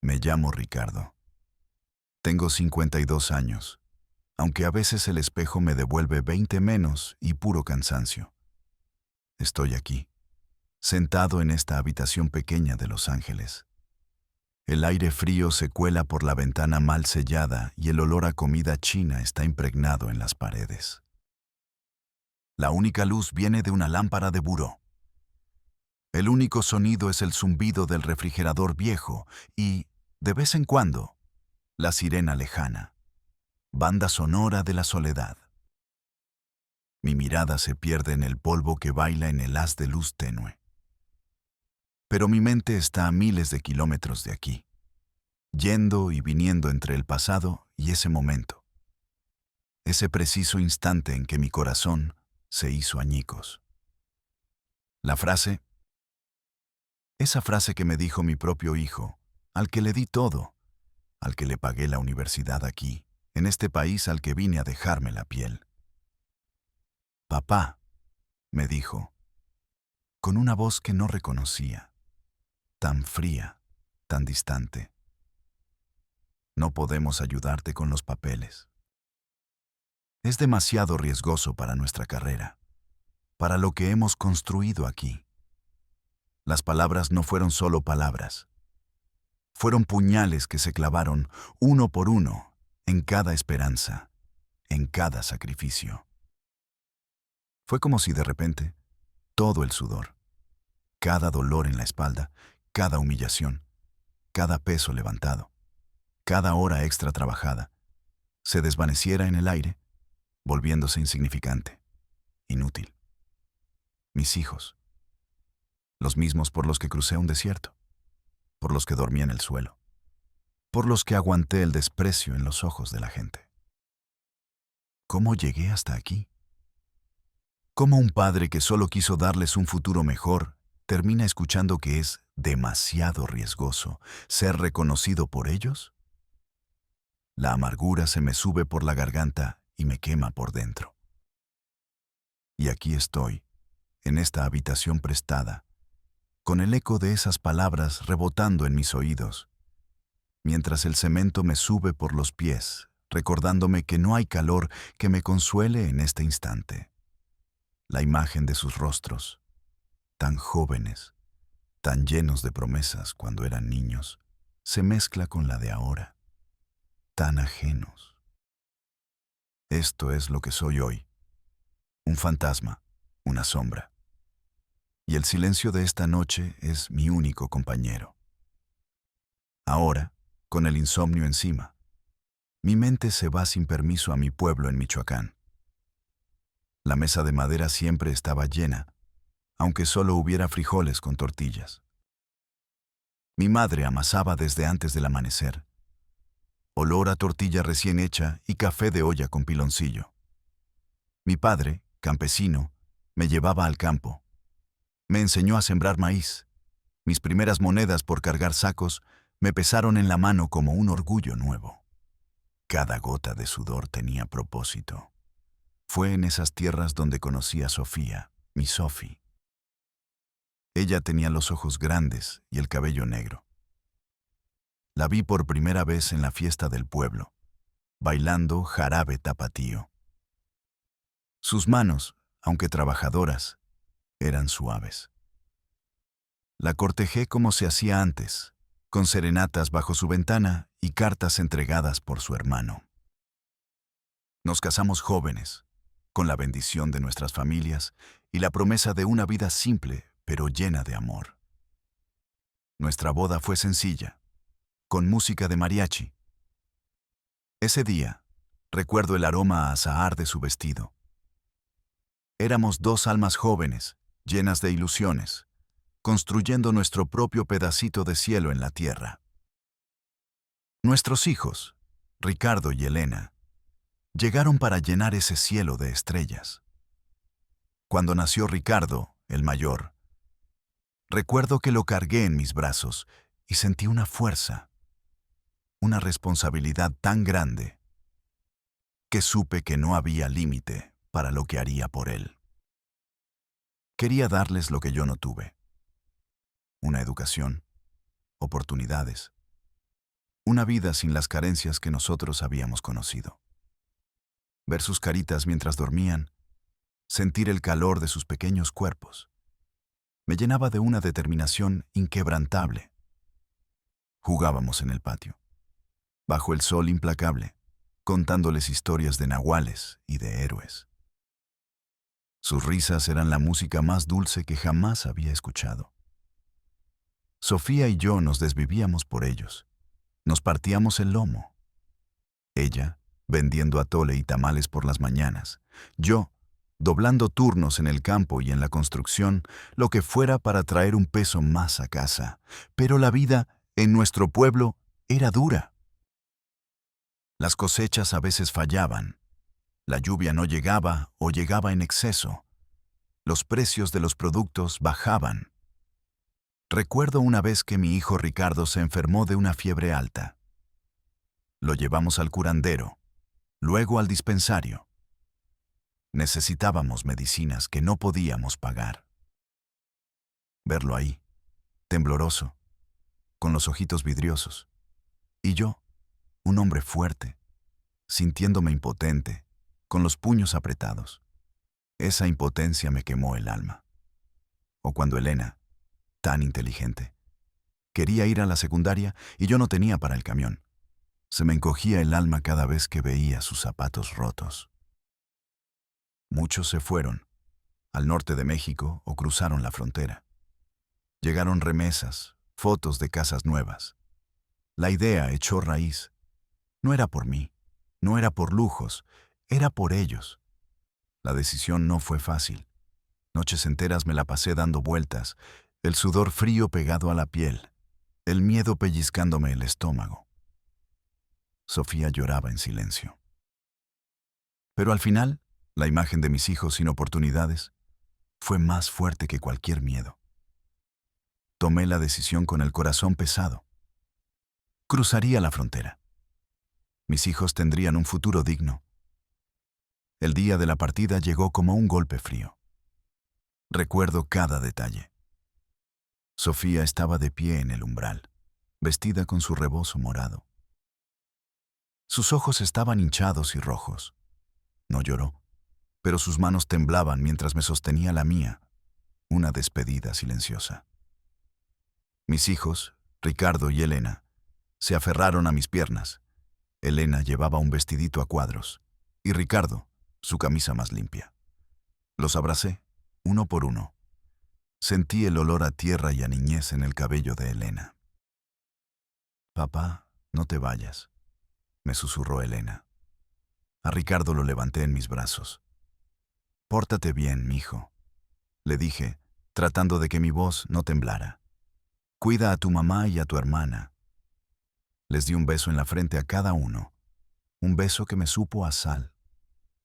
Me llamo Ricardo. Tengo 52 años, aunque a veces el espejo me devuelve 20 menos y puro cansancio. Estoy aquí, sentado en esta habitación pequeña de Los Ángeles. El aire frío se cuela por la ventana mal sellada y el olor a comida china está impregnado en las paredes. La única luz viene de una lámpara de buró. El único sonido es el zumbido del refrigerador viejo y, de vez en cuando, la sirena lejana, banda sonora de la soledad. Mi mirada se pierde en el polvo que baila en el haz de luz tenue. Pero mi mente está a miles de kilómetros de aquí, yendo y viniendo entre el pasado y ese momento. Ese preciso instante en que mi corazón se hizo añicos. La frase, esa frase que me dijo mi propio hijo, al que le di todo, al que le pagué la universidad aquí, en este país al que vine a dejarme la piel. Papá, me dijo, con una voz que no reconocía, tan fría, tan distante. No podemos ayudarte con los papeles. Es demasiado riesgoso para nuestra carrera, para lo que hemos construido aquí. Las palabras no fueron solo palabras. Fueron puñales que se clavaron uno por uno en cada esperanza, en cada sacrificio. Fue como si de repente, todo el sudor, cada dolor en la espalda, cada humillación, cada peso levantado, cada hora extra trabajada, se desvaneciera en el aire, volviéndose insignificante, inútil. Mis hijos, los mismos por los que crucé un desierto, por los que dormí en el suelo, por los que aguanté el desprecio en los ojos de la gente. ¿Cómo llegué hasta aquí? ¿Cómo un padre que solo quiso darles un futuro mejor termina escuchando que es demasiado riesgoso ser reconocido por ellos? La amargura se me sube por la garganta y me quema por dentro. Y aquí estoy, en esta habitación prestada, con el eco de esas palabras rebotando en mis oídos, mientras el cemento me sube por los pies, recordándome que no hay calor que me consuele en este instante. La imagen de sus rostros, tan jóvenes, tan llenos de promesas cuando eran niños, se mezcla con la de ahora, tan ajenos. Esto es lo que soy hoy, un fantasma, una sombra. Y el silencio de esta noche es mi único compañero. Ahora, con el insomnio encima, mi mente se va sin permiso a mi pueblo en Michoacán. La mesa de madera siempre estaba llena, aunque solo hubiera frijoles con tortillas. Mi madre amasaba desde antes del amanecer. Olor a tortilla recién hecha y café de olla con piloncillo. Mi padre, campesino, me llevaba al campo. Me enseñó a sembrar maíz. Mis primeras monedas por cargar sacos me pesaron en la mano como un orgullo nuevo. Cada gota de sudor tenía propósito. Fue en esas tierras donde conocí a Sofía, mi Sofi. Ella tenía los ojos grandes y el cabello negro. La vi por primera vez en la fiesta del pueblo, bailando jarabe tapatío. Sus manos, aunque trabajadoras, eran suaves. La cortejé como se hacía antes, con serenatas bajo su ventana y cartas entregadas por su hermano. Nos casamos jóvenes, con la bendición de nuestras familias y la promesa de una vida simple pero llena de amor. Nuestra boda fue sencilla, con música de mariachi. Ese día, recuerdo el aroma a azahar de su vestido. Éramos dos almas jóvenes, llenas de ilusiones, construyendo nuestro propio pedacito de cielo en la tierra. Nuestros hijos, Ricardo y Elena, llegaron para llenar ese cielo de estrellas. Cuando nació Ricardo, el mayor, recuerdo que lo cargué en mis brazos y sentí una fuerza, una responsabilidad tan grande, que supe que no había límite para lo que haría por él. Quería darles lo que yo no tuve: una educación, oportunidades, una vida sin las carencias que nosotros habíamos conocido. Ver sus caritas mientras dormían, sentir el calor de sus pequeños cuerpos, me llenaba de una determinación inquebrantable. Jugábamos en el patio, bajo el sol implacable, contándoles historias de nahuales y de héroes. Sus risas eran la música más dulce que jamás había escuchado. Sofía y yo nos desvivíamos por ellos. Nos partíamos el lomo. Ella, vendiendo atole y tamales por las mañanas. Yo, doblando turnos en el campo y en la construcción, lo que fuera para traer un peso más a casa. Pero la vida en nuestro pueblo era dura. Las cosechas a veces fallaban. La lluvia no llegaba o llegaba en exceso. Los precios de los productos bajaban. Recuerdo una vez que mi hijo Ricardo se enfermó de una fiebre alta. Lo llevamos al curandero, luego al dispensario. Necesitábamos medicinas que no podíamos pagar. Verlo ahí, tembloroso, con los ojitos vidriosos. Y yo, un hombre fuerte, sintiéndome impotente, con los puños apretados. Esa impotencia me quemó el alma. O cuando Elena, tan inteligente, quería ir a la secundaria y yo no tenía para el camión. Se me encogía el alma cada vez que veía sus zapatos rotos. Muchos se fueron, al norte de México o cruzaron la frontera. Llegaron remesas, fotos de casas nuevas. La idea echó raíz. No era por mí, no era por lujos, era por ellos. La decisión no fue fácil. Noches enteras me la pasé dando vueltas, el sudor frío pegado a la piel, el miedo pellizcándome el estómago. Sofía lloraba en silencio. Pero al final, la imagen de mis hijos sin oportunidades fue más fuerte que cualquier miedo. Tomé la decisión con el corazón pesado. Cruzaría la frontera. Mis hijos tendrían un futuro digno. El día de la partida llegó como un golpe frío. Recuerdo cada detalle. Sofía estaba de pie en el umbral, vestida con su rebozo morado. Sus ojos estaban hinchados y rojos. No lloró, pero sus manos temblaban mientras me sostenía la mía, una despedida silenciosa. Mis hijos, Ricardo y Elena, se aferraron a mis piernas. Elena llevaba un vestidito a cuadros, y Ricardo, su camisa más limpia. Los abracé, uno por uno. Sentí el olor a tierra y a niñez en el cabello de Elena. «Papá, no te vayas», me susurró Elena. A Ricardo lo levanté en mis brazos. «Pórtate bien, mijo», le dije, tratando de que mi voz no temblara. «Cuida a tu mamá y a tu hermana». Les di un beso en la frente a cada uno, un beso que me supo a sal,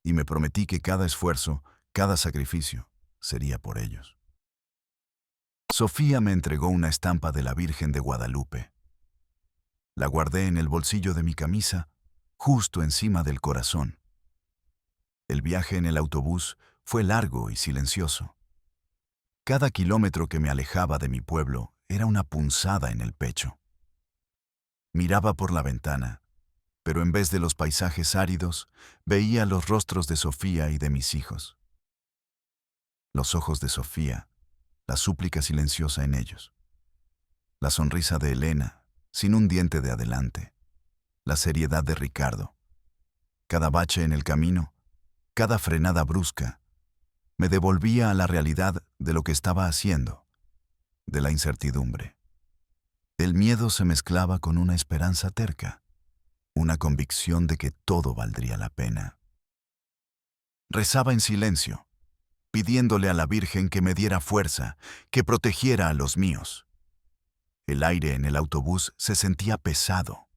y me prometí que cada esfuerzo, cada sacrificio, sería por ellos. Sofía me entregó una estampa de la Virgen de Guadalupe. La guardé en el bolsillo de mi camisa, justo encima del corazón. El viaje en el autobús fue largo y silencioso. Cada kilómetro que me alejaba de mi pueblo era una punzada en el pecho. Miraba por la ventana, pero en vez de los paisajes áridos, veía los rostros de Sofía y de mis hijos. Los ojos de Sofía, la súplica silenciosa en ellos. La sonrisa de Elena, sin un diente de adelante. La seriedad de Ricardo. Cada bache en el camino, cada frenada brusca, me devolvía a la realidad de lo que estaba haciendo, de la incertidumbre. El miedo se mezclaba con una esperanza terca, una convicción de que todo valdría la pena. Rezaba en silencio, pidiéndole a la Virgen que me diera fuerza, que protegiera a los míos. El aire en el autobús se sentía pesado,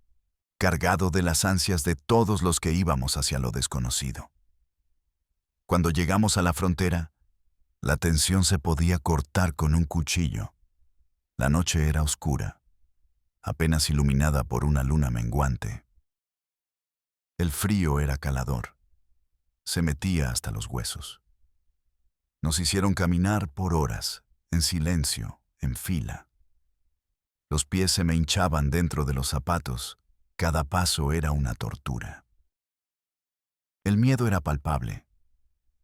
cargado de las ansias de todos los que íbamos hacia lo desconocido. Cuando llegamos a la frontera, la tensión se podía cortar con un cuchillo. La noche era oscura, apenas iluminada por una luna menguante. El frío era calador, se metía hasta los huesos. Nos hicieron caminar por horas, en silencio, en fila. Los pies se me hinchaban dentro de los zapatos Cada paso era una tortura. El miedo era palpable.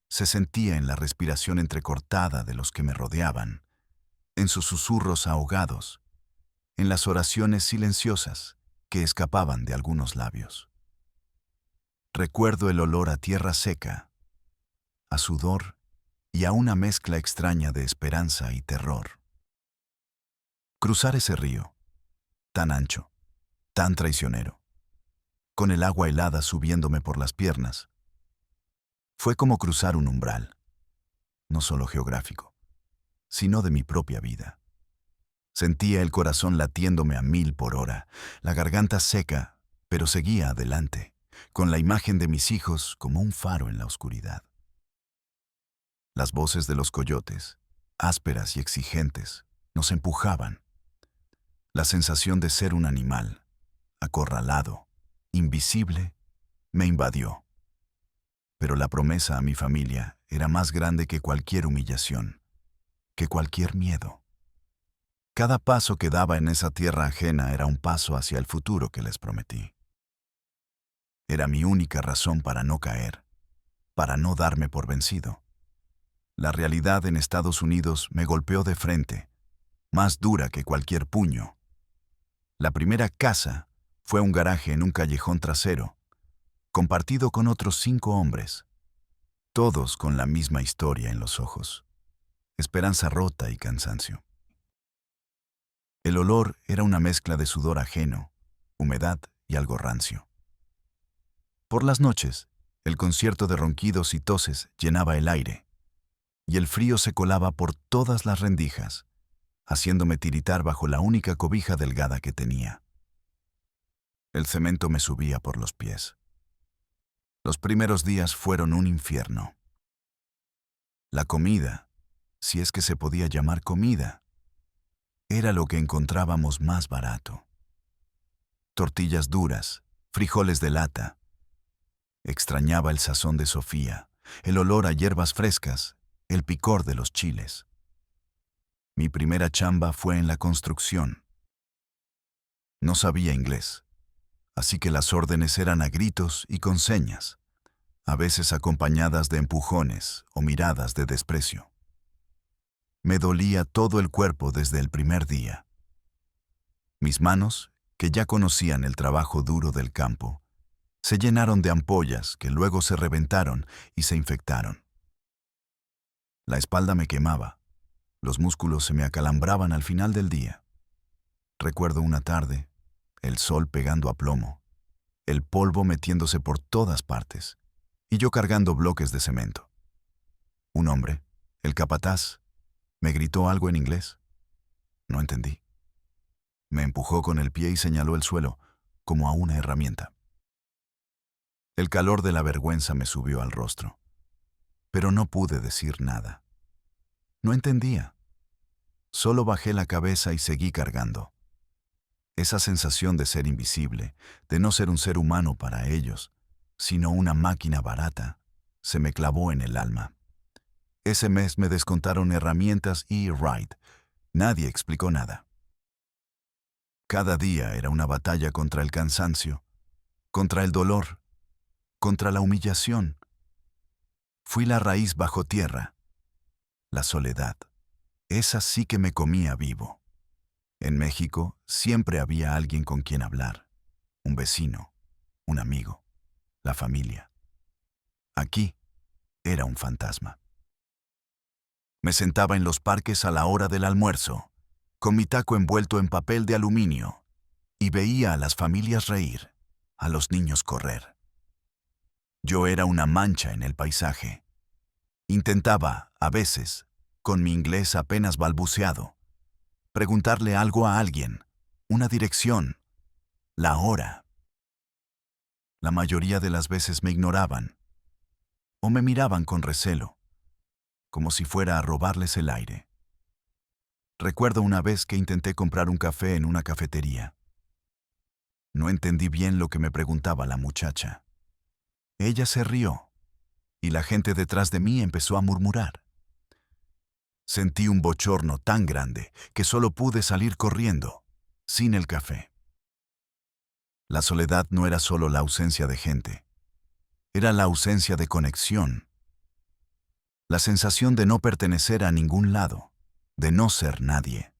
Se sentía en la respiración entrecortada de los que me rodeaban, en sus susurros ahogados, en las oraciones silenciosas que escapaban de algunos labios. Recuerdo el olor a tierra seca, a sudor y a una mezcla extraña de esperanza y terror. Cruzar ese río, tan ancho, tan traicionero, con el agua helada subiéndome por las piernas, fue como cruzar un umbral, no solo geográfico, sino de mi propia vida. Sentía el corazón latiéndome a 1000 por hora, la garganta seca, pero seguía adelante, con la imagen de mis hijos como un faro en la oscuridad. Las voces de los coyotes, ásperas y exigentes, nos empujaban. La sensación de ser un animal, acorralado, invisible, me invadió. Pero la promesa a mi familia era más grande que cualquier humillación, que cualquier miedo. Cada paso que daba en esa tierra ajena era un paso hacia el futuro que les prometí. Era mi única razón para no caer, para no darme por vencido. La realidad en Estados Unidos me golpeó de frente, más dura que cualquier puño. La primera casa fue un garaje en un callejón trasero, compartido con otros 5 hombres, todos con la misma historia en los ojos, esperanza rota y cansancio. El olor era una mezcla de sudor ajeno, humedad y algo rancio. Por las noches, el concierto de ronquidos y toses llenaba el aire, y el frío se colaba por todas las rendijas, haciéndome tiritar bajo la única cobija delgada que tenía. El cemento me subía por los pies. Los primeros días fueron un infierno. La comida, si es que se podía llamar comida, era lo que encontrábamos más barato. Tortillas duras, frijoles de lata. Extrañaba el sazón de Sofía, el olor a hierbas frescas, el picor de los chiles. Mi primera chamba fue en la construcción. No sabía inglés, así que las órdenes eran a gritos y con señas, a veces acompañadas de empujones o miradas de desprecio. Me dolía todo el cuerpo desde el primer día. Mis manos, que ya conocían el trabajo duro del campo, se llenaron de ampollas que luego se reventaron y se infectaron. La espalda me quemaba, los músculos se me acalambraban al final del día. Recuerdo una tarde, el sol pegando a plomo, el polvo metiéndose por todas partes, y yo cargando bloques de cemento. Un hombre, el capataz, me gritó algo en inglés. No entendí. Me empujó con el pie y señaló el suelo, como a una herramienta. El calor de la vergüenza me subió al rostro, pero no pude decir nada. No entendía. Solo bajé la cabeza y seguí cargando. Esa sensación de ser invisible, de no ser un ser humano para ellos, sino una máquina barata, se me clavó en el alma. Ese mes me descontaron herramientas y ride. Nadie explicó nada. Cada día era una batalla contra el cansancio, contra el dolor, contra la humillación. Fui la raíz bajo tierra, la soledad. Esa sí que me comía vivo. En México siempre había alguien con quien hablar, un vecino, un amigo, la familia. Aquí era un fantasma. Me sentaba en los parques a la hora del almuerzo, con mi taco envuelto en papel de aluminio, y veía a las familias reír, a los niños correr. Yo era una mancha en el paisaje. Intentaba, a veces, con mi inglés apenas balbuceado, preguntarle algo a alguien, una dirección, la hora. La mayoría de las veces me ignoraban, o me miraban con recelo, como si fuera a robarles el aire. Recuerdo una vez que intenté comprar un café en una cafetería. No entendí bien lo que me preguntaba la muchacha. Ella se rió, y la gente detrás de mí empezó a murmurar. Sentí un bochorno tan grande que solo pude salir corriendo, sin el café. La soledad no era solo la ausencia de gente, era la ausencia de conexión, la sensación de no pertenecer a ningún lado, de no ser nadie.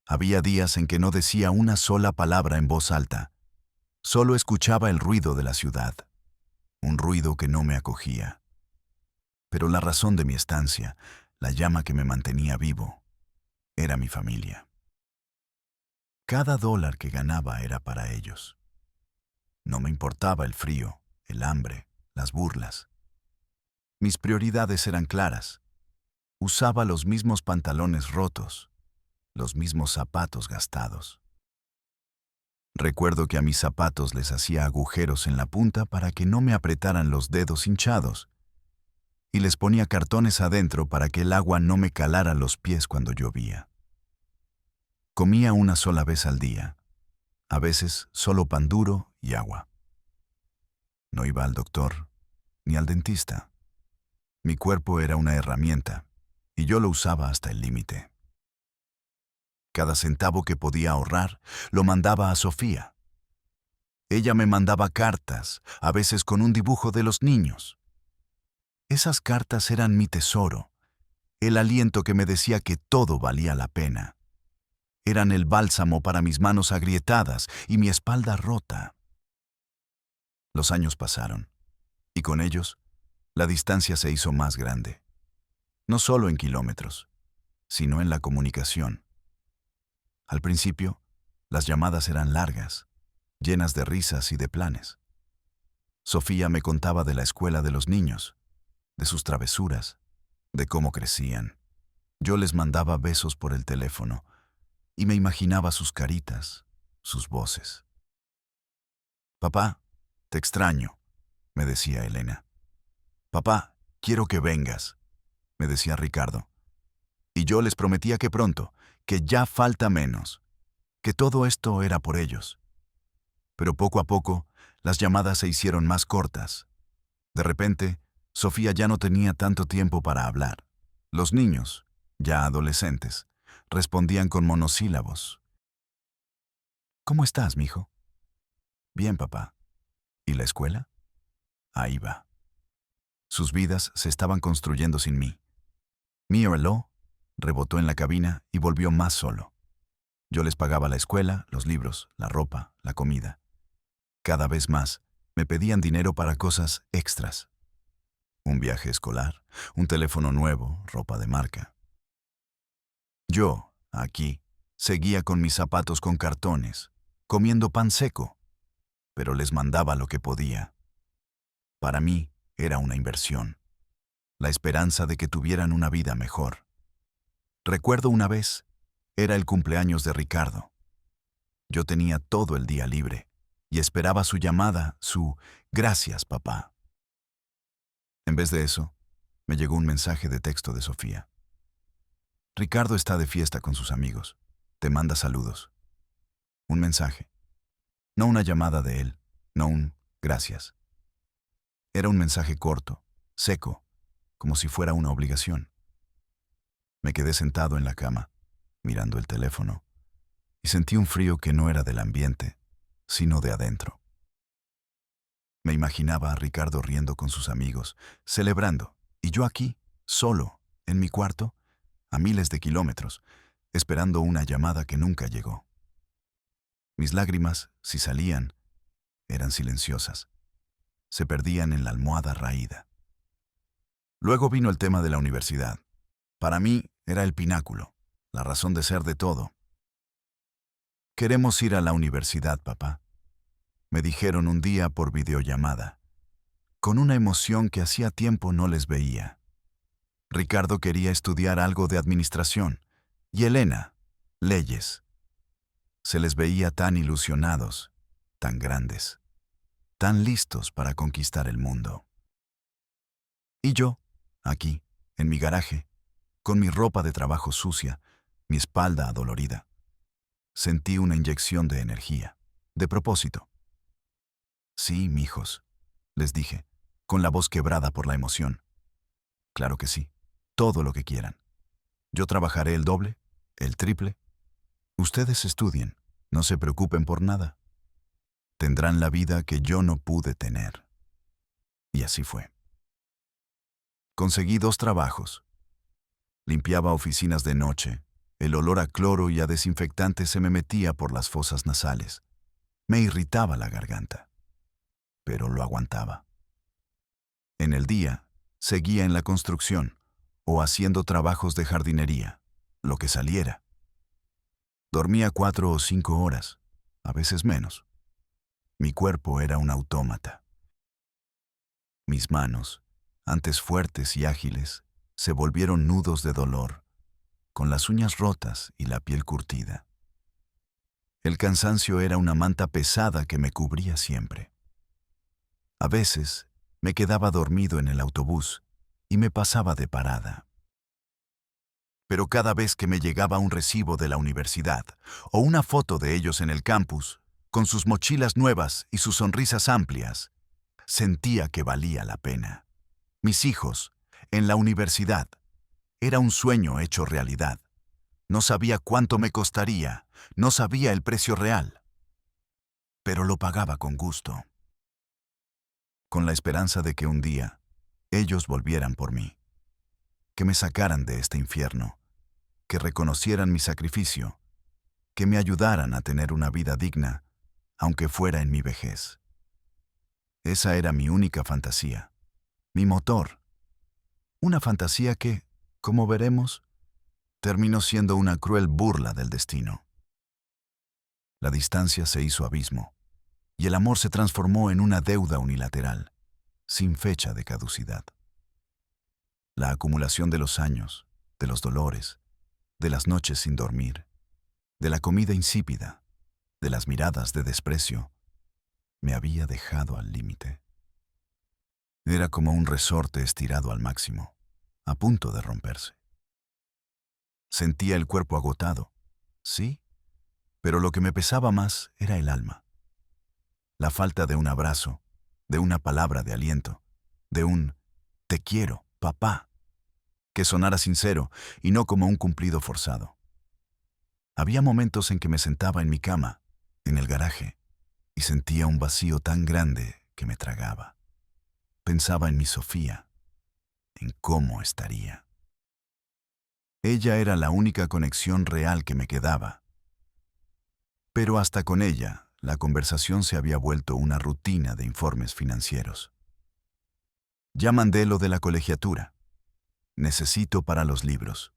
Había días en que no decía una sola palabra en voz alta, solo escuchaba el ruido de la ciudad, un ruido que no me acogía. Pero la razón de mi estancia, la llama que me mantenía vivo, era mi familia. Cada dólar que ganaba era para ellos. No me importaba el frío, el hambre, las burlas. Mis prioridades eran claras. Usaba los mismos pantalones rotos, los mismos zapatos gastados. Recuerdo que a mis zapatos les hacía agujeros en la punta para que no me apretaran los dedos hinchados, y les ponía cartones adentro para que el agua no me calara los pies cuando llovía. Comía una sola vez al día, a veces solo pan duro y agua. No iba al doctor ni al dentista. Mi cuerpo era una herramienta y yo lo usaba hasta el límite. Cada centavo que podía ahorrar lo mandaba a Sofía. Ella me mandaba cartas, a veces con un dibujo de los niños. Esas cartas eran mi tesoro, el aliento que me decía que todo valía la pena. Eran el bálsamo para mis manos agrietadas y mi espalda rota. Los años pasaron, y con ellos, la distancia se hizo más grande. No solo en kilómetros, sino en la comunicación. Al principio, las llamadas eran largas, llenas de risas y de planes. Sofía me contaba de la escuela de los niños, de sus travesuras, de cómo crecían. Yo les mandaba besos por el teléfono y me imaginaba sus caritas, sus voces. «Papá, te extraño», me decía Elena. «Papá, quiero que vengas», me decía Ricardo. Y yo les prometía que pronto, que ya falta menos, que todo esto era por ellos. Pero poco a poco, las llamadas se hicieron más cortas. De repente, Sofía ya no tenía tanto tiempo para hablar. Los niños, ya adolescentes, respondían con monosílabos. «¿Cómo estás, mijo?» «Bien, papá». «¿Y la escuela?» Ahí va. Sus vidas se estaban construyendo sin mí. Mi reloj rebotó en la cabina y volvió más solo. Yo les pagaba la escuela, los libros, la ropa, la comida. Cada vez más, me pedían dinero para cosas extras. Un viaje escolar, un teléfono nuevo, ropa de marca. Yo, aquí, seguía con mis zapatos con cartones, comiendo pan seco, pero les mandaba lo que podía. Para mí, era una inversión, la esperanza de que tuvieran una vida mejor. Recuerdo una vez, era el cumpleaños de Ricardo. Yo tenía todo el día libre y esperaba su llamada, su «Gracias, papá». En vez de eso, me llegó un mensaje de texto de Sofía. «Ricardo está de fiesta con sus amigos. Te manda saludos». Un mensaje. No una llamada de él, no un «gracias». Era un mensaje corto, seco, como si fuera una obligación. Me quedé sentado en la cama, mirando el teléfono, y sentí un frío que no era del ambiente, sino de adentro. Me imaginaba a Ricardo riendo con sus amigos, celebrando, y yo aquí, solo, en mi cuarto, a miles de kilómetros, esperando una llamada que nunca llegó. Mis lágrimas, si salían, eran silenciosas. Se perdían en la almohada raída. Luego vino el tema de la universidad. Para mí era el pináculo, la razón de ser de todo. «Queremos ir a la universidad, papá», me dijeron un día por videollamada, con una emoción que hacía tiempo no les veía. Ricardo quería estudiar algo de administración y Elena, leyes. Se les veía tan ilusionados, tan grandes, tan listos para conquistar el mundo. Y yo, aquí, en mi garaje, con mi ropa de trabajo sucia, mi espalda adolorida, sentí una inyección de energía, de propósito. «Sí, mijos», les dije, con la voz quebrada por la emoción. «Claro que sí, todo lo que quieran. Yo trabajaré el doble, el triple. Ustedes estudien, no se preocupen por nada». tendrán la vida que yo no pude tener. Y así fue. Conseguí 2 trabajos. Limpiaba oficinas de noche. El olor a cloro y a desinfectante se me metía por las fosas nasales. Me irritaba la garganta, pero lo aguantaba. En el día, seguía en la construcción o haciendo trabajos de jardinería, lo que saliera. Dormía 4 o 5 horas, a veces menos. Mi cuerpo era un autómata. Mis manos, antes fuertes y ágiles, se volvieron nudos de dolor, con las uñas rotas y la piel curtida. El cansancio era una manta pesada que me cubría siempre. A veces me quedaba dormido en el autobús y me pasaba de parada. Pero cada vez que me llegaba un recibo de la universidad o una foto de ellos en el campus, con sus mochilas nuevas y sus sonrisas amplias, sentía que valía la pena. Mis hijos, en la universidad, era un sueño hecho realidad. No sabía cuánto me costaría, no sabía el precio real, pero lo pagaba con gusto, con la esperanza de que un día ellos volvieran por mí, que me sacaran de este infierno, que reconocieran mi sacrificio, que me ayudaran a tener una vida digna, aunque fuera en mi vejez. Esa era mi única fantasía, mi motor, una fantasía que, como veremos, terminó siendo una cruel burla del destino. La distancia se hizo abismo, y el amor se transformó en una deuda unilateral, sin fecha de caducidad. La acumulación de los años, de los dolores, de las noches sin dormir, de la comida insípida, de las miradas de desprecio, me había dejado al límite. Era como un resorte estirado al máximo, a punto de romperse. Sentía el cuerpo agotado, sí, pero lo que me pesaba más era el alma. La falta de un abrazo, de una palabra de aliento, de un «te quiero, papá», que sonara sincero y no como un cumplido forzado. Había momentos en que me sentaba en mi cama, en el garaje, y sentía un vacío tan grande que me tragaba. Pensaba en mi Sofía, en cómo estaría. Ella era la única conexión real que me quedaba. Pero hasta con ella, la conversación se había vuelto una rutina de informes financieros. Ya mandé lo de la colegiatura. Necesito para los libros.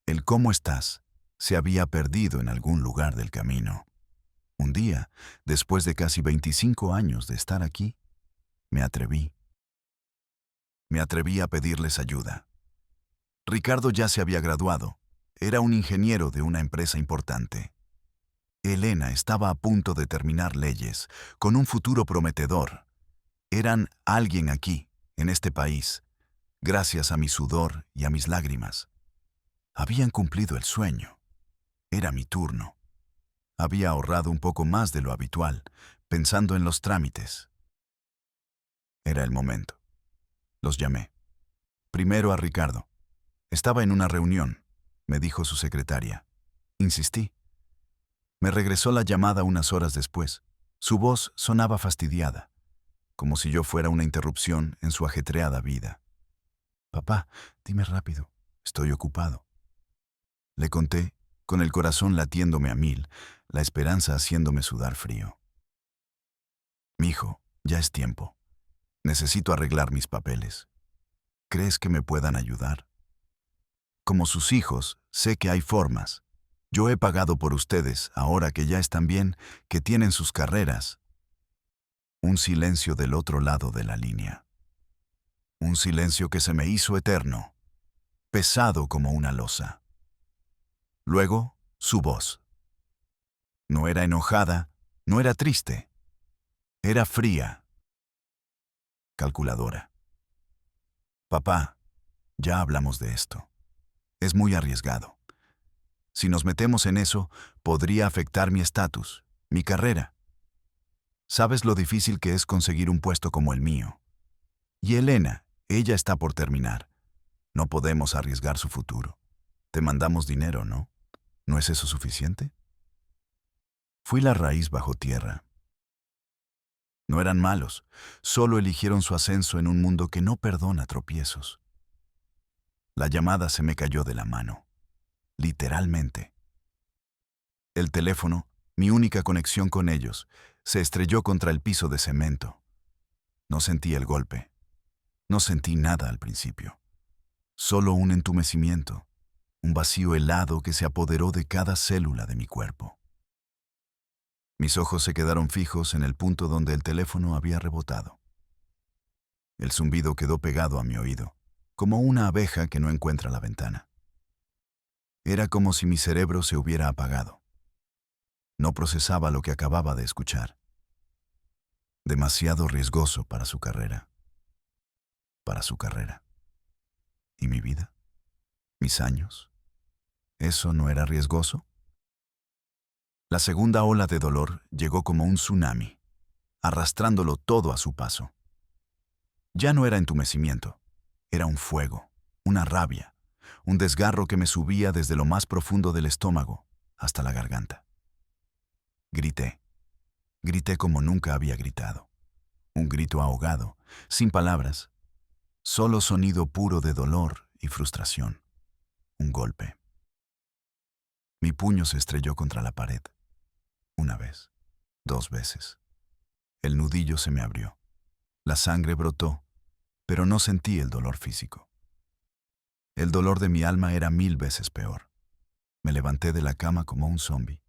El «¿cómo estás?» se había perdido en algún lugar del camino. Un día, después de casi 25 años de estar aquí, me atreví. Me atreví a pedirles ayuda. Ricardo ya se había graduado. Era un ingeniero de una empresa importante. Elena estaba a punto de terminar leyes, con un futuro prometedor. Eran alguien aquí, en este país, gracias a mi sudor y a mis lágrimas. Habían cumplido el sueño. Era mi turno. Había ahorrado un poco más de lo habitual, pensando en los trámites. Era el momento. Los llamé. Primero a Ricardo. Estaba en una reunión, me dijo su secretaria. Insistí. Me regresó la llamada unas horas después. Su voz sonaba fastidiada, como si yo fuera una interrupción en su ajetreada vida. «Papá, dime rápido, estoy ocupado». Le conté, con el corazón latiéndome a 1000, la esperanza haciéndome sudar frío. «Mijo, ya es tiempo. Necesito arreglar mis papeles. ¿Crees que me puedan ayudar? Como sus hijos, sé que hay formas. Yo he pagado por ustedes, ahora que ya están bien, que tienen sus carreras». Un silencio del otro lado de la línea. Un silencio que se me hizo eterno, pesado como una losa. Luego, su voz. No era enojada, no era triste. Era fría, calculadora. «Papá, ya hablamos de esto. Es muy arriesgado. Si nos metemos en eso, podría afectar mi estatus, mi carrera. Sabes lo difícil que es conseguir un puesto como el mío. Y Elena, ella está por terminar. No podemos arriesgar su futuro. Te mandamos dinero, ¿no? ¿No es eso suficiente?» Fui la raíz bajo tierra. No eran malos, solo eligieron su ascenso en un mundo que no perdona tropiezos. La llamada se me cayó de la mano, literalmente. El teléfono, mi única conexión con ellos, se estrelló contra el piso de cemento. No sentí el golpe. No sentí nada al principio. Solo un entumecimiento, un vacío helado que se apoderó de cada célula de mi cuerpo. Mis ojos se quedaron fijos en el punto donde el teléfono había rebotado. El zumbido quedó pegado a mi oído, como una abeja que no encuentra la ventana. Era como si mi cerebro se hubiera apagado. No procesaba lo que acababa de escuchar. Demasiado riesgoso para su carrera. Para su carrera. ¿Y mi vida? ¿Mis años? ¿Eso no era riesgoso? La segunda ola de dolor llegó como un tsunami, arrastrándolo todo a su paso. Ya no era entumecimiento, era un fuego, una rabia, un desgarro que me subía desde lo más profundo del estómago hasta la garganta. Grité. Grité como nunca había gritado. Un grito ahogado, sin palabras, solo sonido puro de dolor y frustración. Un golpe. Mi puño se estrelló contra la pared. Una vez, 2 veces. El nudillo se me abrió. La sangre brotó, pero no sentí el dolor físico. El dolor de mi alma era 1000 veces peor. Me levanté de la cama como un zombi.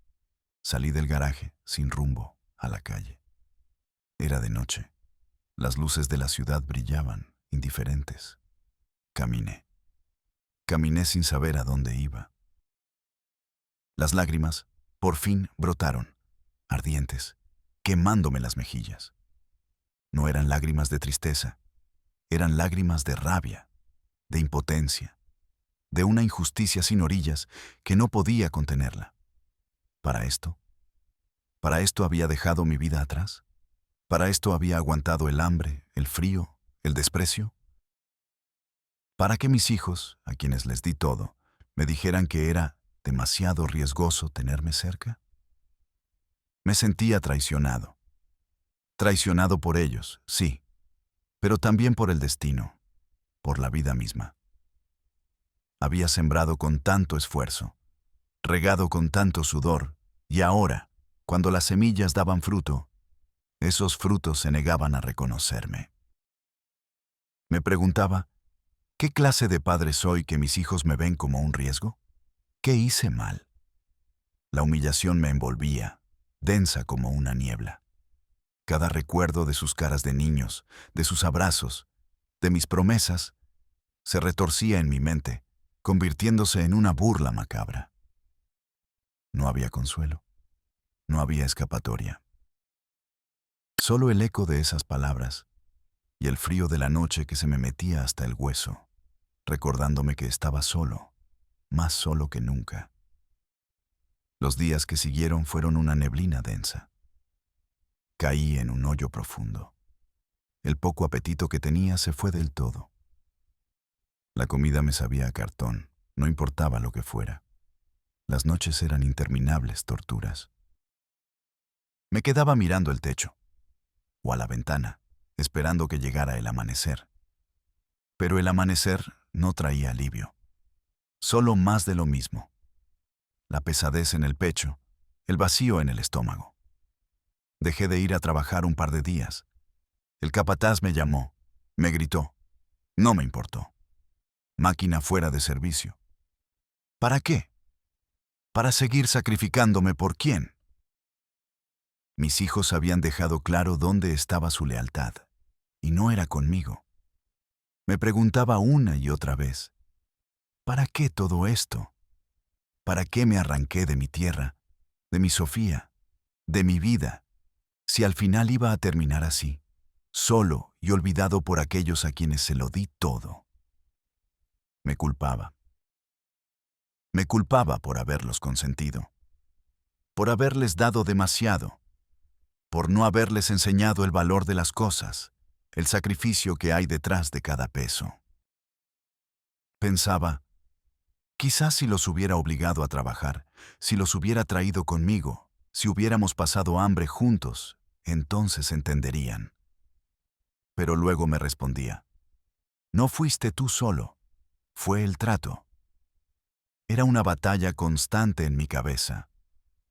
Salí del garaje, sin rumbo, a la calle. Era de noche. Las luces de la ciudad brillaban, indiferentes. Caminé. Caminé sin saber a dónde iba. Las lágrimas, por fin, brotaron, ardientes, quemándome las mejillas. No eran lágrimas de tristeza, eran lágrimas de rabia, de impotencia, de una injusticia sin orillas que no podía contenerla. ¿Para esto? ¿Para esto había dejado mi vida atrás? ¿Para esto había aguantado el hambre, el frío, el desprecio? ¿Para que mis hijos, a quienes les di todo, me dijeran que era demasiado riesgoso tenerme cerca? Me sentía traicionado. Traicionado por ellos, sí, pero también por el destino, por la vida misma. Había sembrado con tanto esfuerzo, regado con tanto sudor, y ahora, cuando las semillas daban fruto, esos frutos se negaban a reconocerme. Me preguntaba, ¿qué clase de padre soy que mis hijos me ven como un riesgo? ¿Qué hice mal? La humillación me envolvía, densa como una niebla. Cada recuerdo de sus caras de niños, de sus abrazos, de mis promesas, se retorcía en mi mente, convirtiéndose en una burla macabra. No había consuelo, no había escapatoria. Solo el eco de esas palabras y el frío de la noche que se me metía hasta el hueso, recordándome que estaba solo, más solo que nunca. Los días que siguieron fueron una neblina densa. Caí en un hoyo profundo. El poco apetito que tenía se fue del todo. La comida me sabía a cartón, no importaba lo que fuera. Las noches eran interminables torturas. Me quedaba mirando el techo, o a la ventana, esperando que llegara el amanecer. Pero el amanecer no traía alivio, solo más de lo mismo. La pesadez en el pecho, el vacío en el estómago. Dejé de ir a trabajar un par de días. El capataz me llamó, me gritó. No me importó. Máquina fuera de servicio. ¿Para qué? ¿Para seguir sacrificándome por quién? Mis hijos habían dejado claro dónde estaba su lealtad, y no era conmigo. Me preguntaba una y otra vez, ¿para qué todo esto? ¿Para qué me arranqué de mi tierra, de mi Sofía, de mi vida, si al final iba a terminar así, solo y olvidado por aquellos a quienes se lo di todo? Me culpaba. Me culpaba por haberlos consentido, por haberles dado demasiado, por no haberles enseñado el valor de las cosas, el sacrificio que hay detrás de cada peso. Pensaba, quizás si los hubiera obligado a trabajar, si los hubiera traído conmigo, Si hubiéramos pasado hambre juntos, entonces entenderían. Pero luego me respondía, no fuiste tú solo, fue el trato. Era una batalla constante en mi cabeza,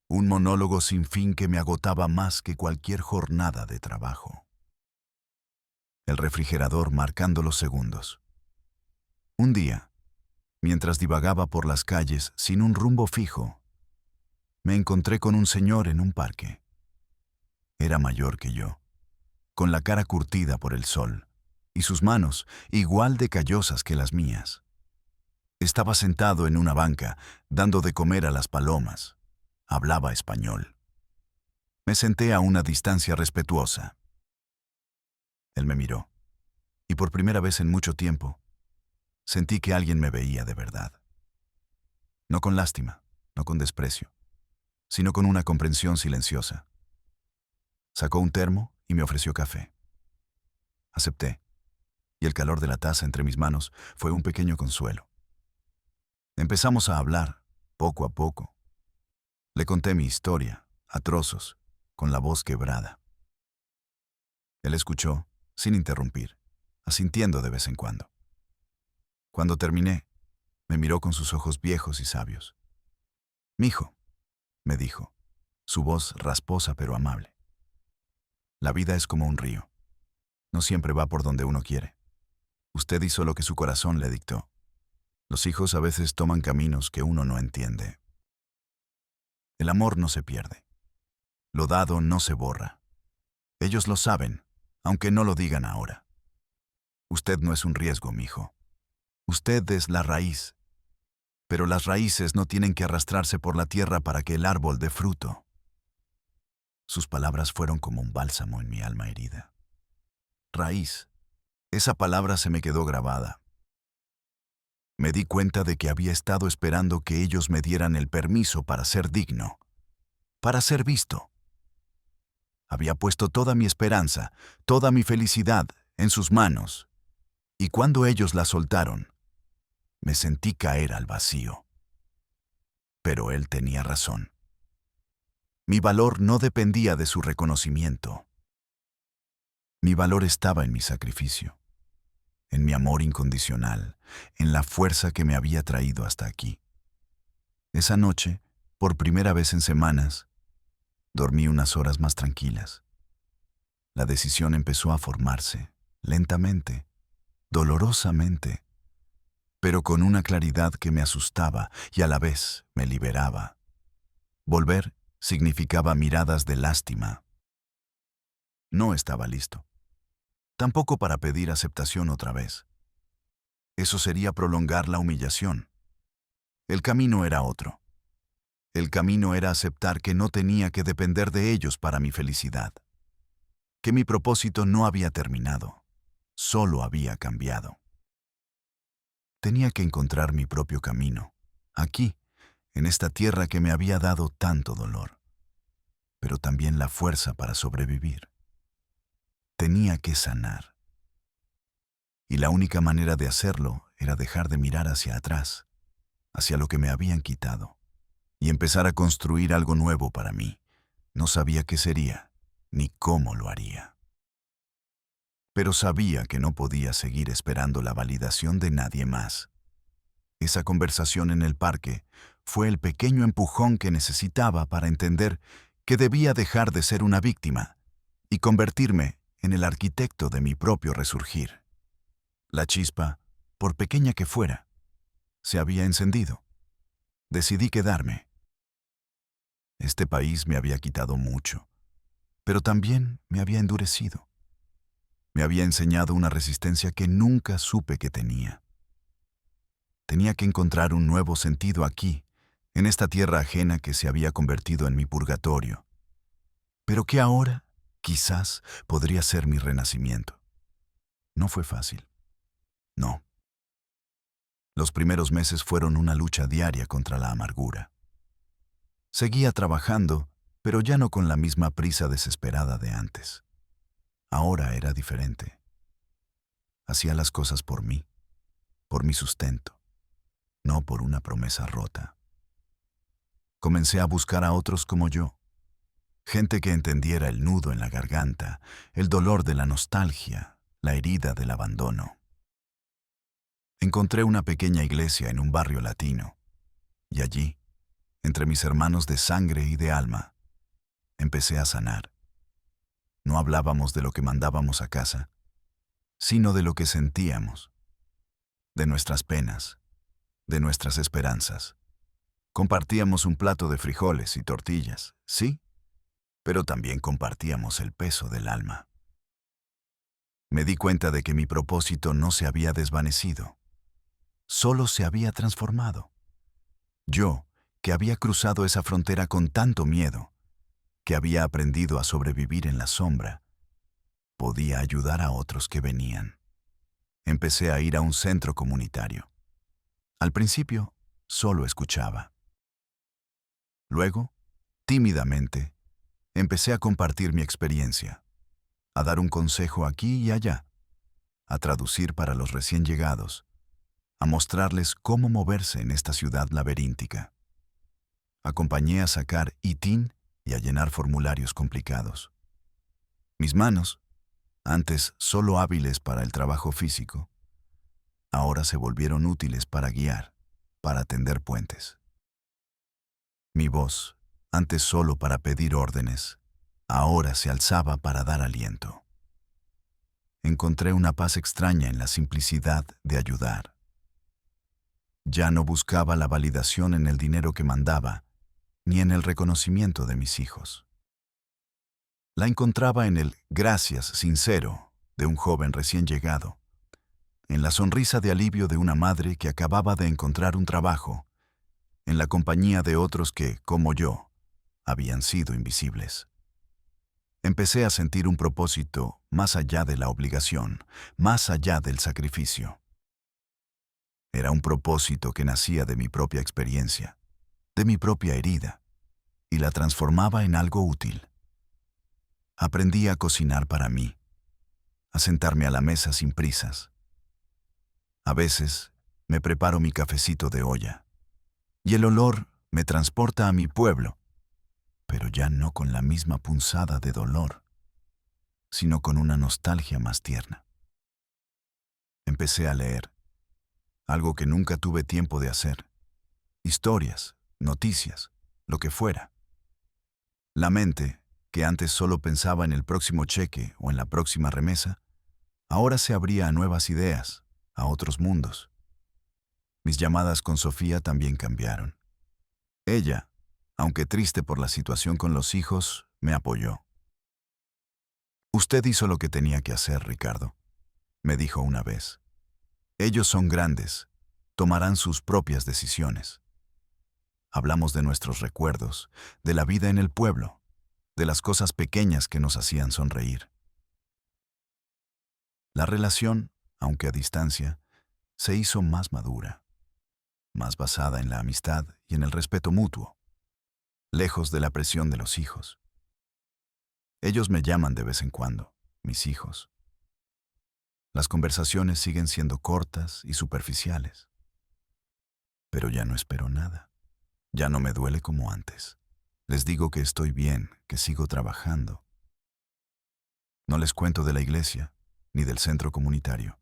un monólogo sin fin que me agotaba más que cualquier jornada de trabajo. El refrigerador marcando los segundos. Un día, mientras divagaba por las calles sin un rumbo fijo, me encontré con un señor en un parque. Era mayor que yo, con la cara curtida por el sol, y sus manos igual de callosas que las mías. Estaba sentado en una banca, dando de comer a las palomas. Hablaba español. Me senté a una distancia respetuosa. Él me miró, y por primera vez en mucho tiempo, sentí que alguien me veía de verdad. No con lástima, no con desprecio, sino con una comprensión silenciosa. Sacó un termo y me ofreció café. Acepté, y el calor de la taza entre mis manos fue un pequeño consuelo. Empezamos a hablar, poco a poco. Le conté mi historia, a trozos, con la voz quebrada. Él escuchó, sin interrumpir, asintiendo de vez en cuando. Cuando terminé, me miró con sus ojos viejos y sabios. «Mijo», me dijo, su voz rasposa pero amable. «La vida es como un río. No siempre va por donde uno quiere. Usted hizo lo que su corazón le dictó. Los hijos a veces toman caminos que uno no entiende. El amor no se pierde. Lo dado no se borra. Ellos lo saben, aunque no lo digan ahora. Usted no es un riesgo, mijo. Usted es la raíz. Pero las raíces no tienen que arrastrarse por la tierra para que el árbol dé fruto». Sus palabras fueron como un bálsamo en mi alma herida. Raíz. Esa palabra se me quedó grabada. Me di cuenta de que había estado esperando que ellos me dieran el permiso para ser digno, para ser visto. Había puesto toda mi esperanza, toda mi felicidad en sus manos, y cuando ellos la soltaron, me sentí caer al vacío. Pero él tenía razón. Mi valor no dependía de su reconocimiento. Mi valor estaba en mi sacrificio, en mi amor incondicional, en la fuerza que me había traído hasta aquí. Esa noche, por primera vez en semanas, dormí unas horas más tranquilas. La decisión empezó a formarse, lentamente, dolorosamente, pero con una claridad que me asustaba y a la vez me liberaba. Volver significaba miradas de lástima. No estaba listo. Tampoco para pedir aceptación otra vez. Eso sería prolongar la humillación. El camino era otro. El camino era aceptar que no tenía que depender de ellos para mi felicidad. Que mi propósito no había terminado, solo había cambiado. Tenía que encontrar mi propio camino, aquí, en esta tierra que me había dado tanto dolor, pero también la fuerza para sobrevivir. Tenía que sanar. Y la única manera de hacerlo era dejar de mirar hacia atrás, hacia lo que me habían quitado, y empezar a construir algo nuevo para mí. No sabía qué sería, ni cómo lo haría. Pero sabía que no podía seguir esperando la validación de nadie más. Esa conversación en el parque fue el pequeño empujón que necesitaba para entender que debía dejar de ser una víctima y convertirme en el arquitecto de mi propio resurgir. La chispa, por pequeña que fuera, se había encendido. Decidí quedarme. Este país me había quitado mucho, pero también me había endurecido. Me había enseñado una resistencia que nunca supe que tenía. Tenía que encontrar un nuevo sentido aquí, en esta tierra ajena que se había convertido en mi purgatorio, pero que ahora, quizás, podría ser mi renacimiento. No fue fácil. No. Los primeros meses fueron una lucha diaria contra la amargura. Seguía trabajando, pero ya no con la misma prisa desesperada de antes. Ahora era diferente. Hacía las cosas por mí, por mi sustento, no por una promesa rota. Comencé a buscar a otros como yo, Gente que entendiera el nudo en la garganta, el dolor de la nostalgia, la herida del abandono. Encontré una pequeña iglesia en un barrio latino, y allí, entre mis hermanos de sangre y de alma, empecé a sanar. No hablábamos de lo que mandábamos a casa, sino de lo que sentíamos, de nuestras penas, de nuestras esperanzas. Compartíamos un plato de frijoles y tortillas, sí, pero también compartíamos el peso del alma. Me di cuenta de que mi propósito no se había desvanecido, solo se había transformado. Yo, que había cruzado esa frontera con tanto miedo, que había aprendido a sobrevivir en la sombra, podía ayudar a otros que venían. Empecé a ir a un centro comunitario. Al principio, solo escuchaba. Luego, tímidamente, empecé a compartir mi experiencia, a dar un consejo aquí y allá, a traducir para los recién llegados, a mostrarles cómo moverse en esta ciudad laberíntica. Acompañé a sacar ITIN y a llenar formularios complicados. Mis manos, antes solo hábiles para el trabajo físico, ahora se volvieron útiles para guiar, para tender puentes. Mi voz, antes solo para pedir órdenes, ahora se alzaba para dar aliento. Encontré una paz extraña en la simplicidad de ayudar. Ya no buscaba la validación en el dinero que mandaba, ni en el reconocimiento de mis hijos. La encontraba en el gracias sincero de un joven recién llegado, en la sonrisa de alivio de una madre que acababa de encontrar un trabajo, en la compañía de otros que, como yo, habían sido invisibles. Empecé a sentir un propósito más allá de la obligación, más allá del sacrificio. Era un propósito que nacía de mi propia experiencia, de mi propia herida, y la transformaba en algo útil. Aprendí a cocinar para mí, a sentarme a la mesa sin prisas. A veces me preparo mi cafecito de olla, y el olor me transporta a mi pueblo, pero ya no con la misma punzada de dolor, sino con una nostalgia más tierna. Empecé a leer, algo que nunca tuve tiempo de hacer, historias, noticias, lo que fuera. La mente, que antes solo pensaba en el próximo cheque o en la próxima remesa, ahora se abría a nuevas ideas, a otros mundos. Mis llamadas con Sofía también cambiaron. Ella, aunque triste por la situación con los hijos, me apoyó. Usted hizo lo que tenía que hacer, Ricardo, me dijo una vez. Ellos son grandes, tomarán sus propias decisiones. Hablamos de nuestros recuerdos, de la vida en el pueblo, de las cosas pequeñas que nos hacían sonreír. La relación, aunque a distancia, se hizo más madura, más basada en la amistad y en el respeto mutuo, lejos de la presión de los hijos. Ellos me llaman de vez en cuando, mis hijos. Las conversaciones siguen siendo cortas y superficiales. Pero ya no espero nada. Ya no me duele como antes. Les digo que estoy bien, que sigo trabajando. No les cuento de la iglesia, ni del centro comunitario,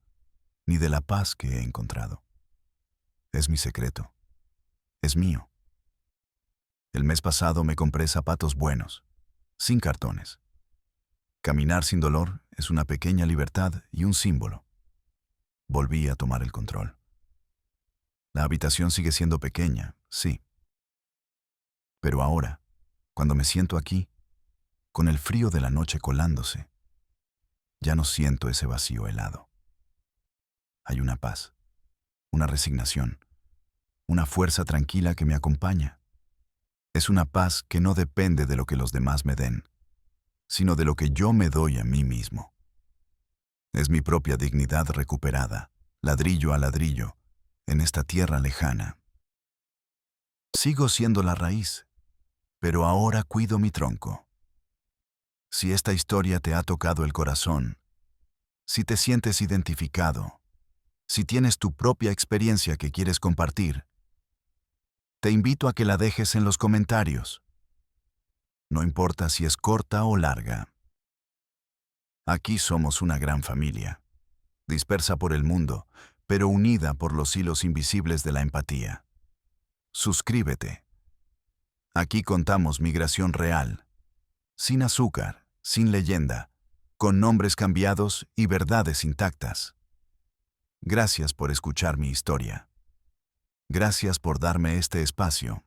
ni de la paz que he encontrado. Es mi secreto. Es mío. El mes pasado me compré zapatos buenos, sin cartones. Caminar sin dolor es una pequeña libertad y un símbolo. Volví a tomar el control. La habitación sigue siendo pequeña, sí. Pero ahora, cuando me siento aquí, con el frío de la noche colándose, ya no siento ese vacío helado. Hay una paz, una resignación, una fuerza tranquila que me acompaña. Es una paz que no depende de lo que los demás me den, sino de lo que yo me doy a mí mismo. Es mi propia dignidad recuperada, ladrillo a ladrillo, en esta tierra lejana. Sigo siendo la raíz, pero ahora cuido mi tronco. Si esta historia te ha tocado el corazón, si te sientes identificado, si tienes tu propia experiencia que quieres compartir, te invito a que la dejes en los comentarios. no importa si es corta o larga. Aquí somos una gran familia, dispersa por el mundo, pero unida por los hilos invisibles de la empatía. Suscríbete. Aquí contamos migración real, sin azúcar, sin leyenda, con nombres cambiados y verdades intactas. Gracias por escuchar mi historia. Gracias por darme este espacio.